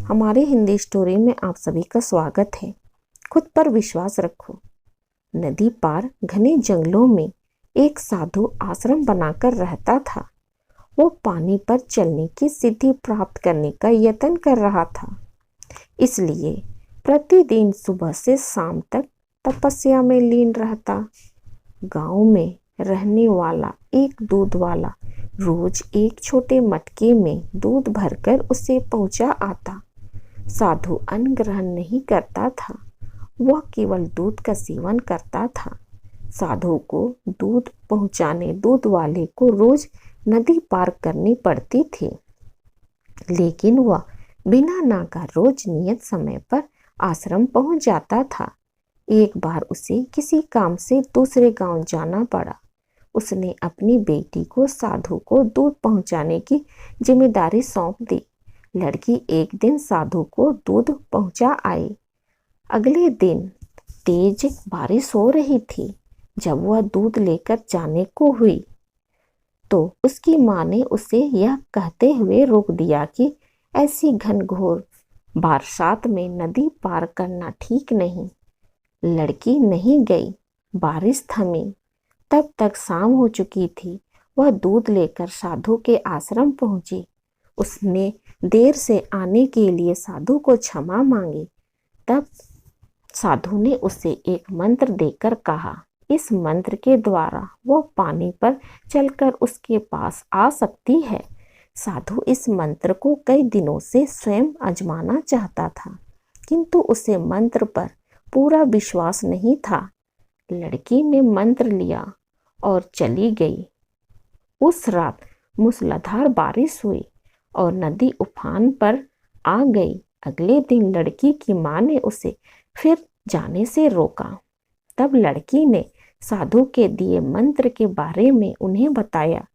हमारी हिंदी स्टोरी में आप सभी का स्वागत है। खुद पर विश्वास रखो। नदी पार घने जंगलों में एक साधु आश्रम बनाकर रहता था। वो पानी पर चलने की सिद्धि प्राप्त करने का यत्न कर रहा था, इसलिए प्रतिदिन सुबह से शाम तक तपस्या में लीन रहता। गांव में रहने वाला एक दूध वाला रोज एक छोटे मटके में दूध भरकर उसे पहुंचा आता। साधु अन्न ग्रहण नहीं करता था, वह केवल दूध का सेवन करता था। साधु को दूध पहुंचाने दूध वाले को रोज नदी पार करनी पड़ती थी, लेकिन वह बिना नागा रोज नियत समय पर आश्रम पहुंच जाता था। एक बार उसे किसी काम से दूसरे गांव जाना पड़ा। उसने अपनी बेटी को साधु को दूध पहुंचाने की जिम्मेदारी सौंप दी। लड़की एक दिन साधु को दूध पहुंचा आई। अगले दिन तेज बारिश हो रही थी। जब वह दूध लेकर जाने को हुई तो उसकी माँ ने उसे यह कहते हुए रोक दिया कि ऐसी घनघोर बरसात में नदी पार करना ठीक नहीं। लड़की नहीं गई। बारिश थमी। तब तक शाम हो चुकी थी। वह दूध लेकर साधु के आश्रम पहुंची। उसने देर से आने के लिए साधु को क्षमा मांगी। तब साधु ने उसे एक मंत्र देकर कहा, इस मंत्र के द्वारा वह पानी पर चलकर उसके पास आ सकती है। साधु इस मंत्र को कई दिनों से स्वयं आजमाना चाहता था, किंतु उसे मंत्र पर पूरा विश्वास नहीं था। लड़की ने मंत्र लिया और चली गई। उस रात मूसलाधार बारिश हुई और नदी उफान पर आ गई। अगले दिन लड़की की माँ ने उसे फिर जाने से रोका। तब लड़की ने साधु के दिए मंत्र के बारे में उन्हें बताया।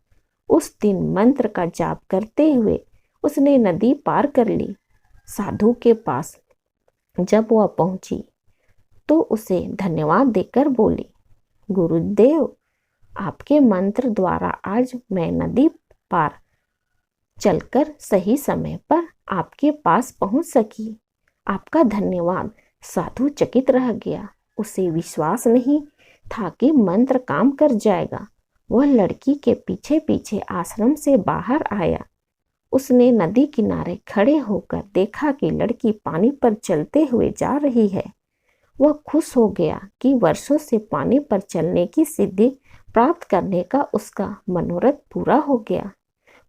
उस दिन मंत्र का जाप करते हुए उसने नदी पार कर ली। साधु के पास जब वह पहुंची तो उसे धन्यवाद देकर बोली, गुरुदेव, आपके मंत्र द्वारा आज मैं नदी पार चलकर सही समय पर आपके पास पहुंच सकी। आपका धन्यवाद। साधु चकित रह गया। उसे विश्वास नहीं था कि मंत्र काम कर जाएगा। वह लड़की के पीछे पीछे आश्रम से बाहर आया। उसने नदी किनारे खड़े होकर देखा कि लड़की पानी पर चलते हुए जा रही है। वह खुश हो गया कि वर्षों से पानी पर चलने की सिद्धि प्राप्त करने का उसका मनोरथ पूरा हो गया।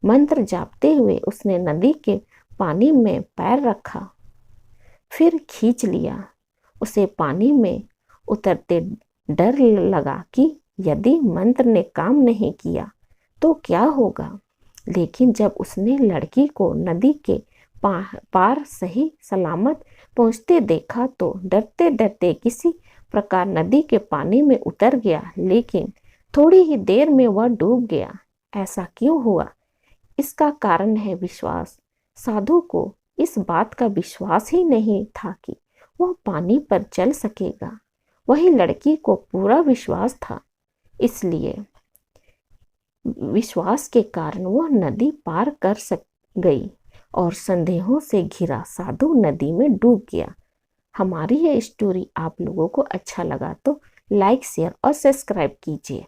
मंत्र जापते हुए उसने नदी के पानी में पैर रखा, फिर खींच लिया। उसे पानी में उतरते डर लगा कि यदि मंत्र ने काम नहीं किया तो क्या होगा। लेकिन जब उसने लड़की को नदी के पार सही सलामत पहुंचते देखा तो डरते डरते किसी प्रकार नदी के पानी में उतर गया, लेकिन थोड़ी ही देर में वह डूब गया। ऐसा क्यों हुआ? इसका कारण है विश्वास। साधु को इस बात का विश्वास ही नहीं था कि वह पानी पर चल सकेगा। वही लड़की को पूरा विश्वास था, इसलिए विश्वास के कारण वह नदी पार कर गई और संदेहों से घिरा साधु नदी में डूब गया। हमारी यह स्टोरी आप लोगों को अच्छा लगा तो लाइक, शेयर और सब्सक्राइब कीजिए।